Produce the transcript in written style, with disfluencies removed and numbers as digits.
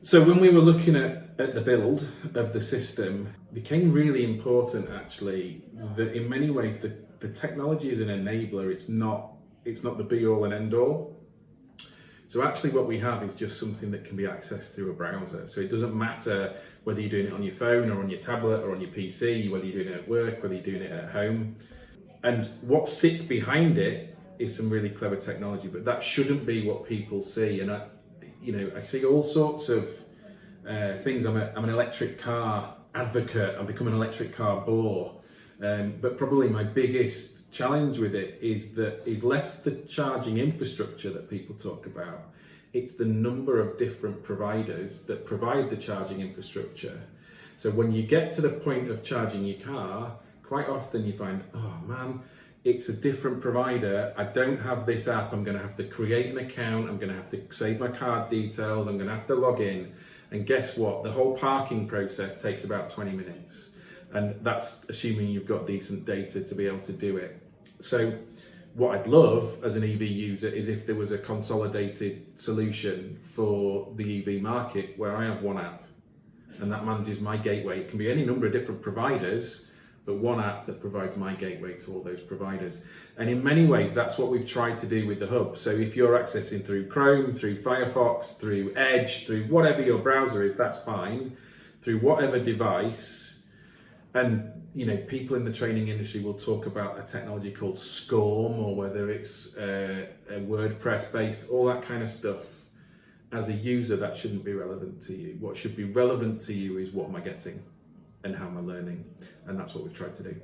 So when we were looking at the build of the system, it became really important actually that in many ways the technology is an enabler. It's not the be all and end all. So actually what we have is just something that can be accessed through a browser. So it doesn't matter whether you're doing it on your phone or on your tablet or on your PC, whether you're doing it at work, whether you're doing it at home. And what sits behind it is some really clever technology, but that shouldn't be what people see. And I see all sorts of things. I'm an electric car advocate. I've become an electric car bore. But probably my biggest challenge with it is less the charging infrastructure that people talk about. It's the number of different providers that provide the charging infrastructure. So when you get to the point of charging your car, quite often you find, oh man, it's a different provider. I don't have this app. I'm going to have to create an account. I'm going to have to save my card details. I'm going to have to log in. And guess what? The whole parking process takes about 20 minutes. And that's assuming you've got decent data to be able to do it. So what I'd love as an EV user is if there was a consolidated solution for the EV market where I have one app and that manages my gateway. It can be any number of different providers, but one app that provides my gateway to all those providers. And in many ways, that's what we've tried to do with the hub. So if you're accessing through Chrome, through Firefox, through Edge, through whatever your browser is, that's fine. Through whatever device. And people in the training industry will talk about a technology called SCORM, or whether it's a WordPress based, all that kind of stuff. As a user, that shouldn't be relevant to you. What should be relevant to you is what am I getting and how am I learning? And that's what we've tried to do.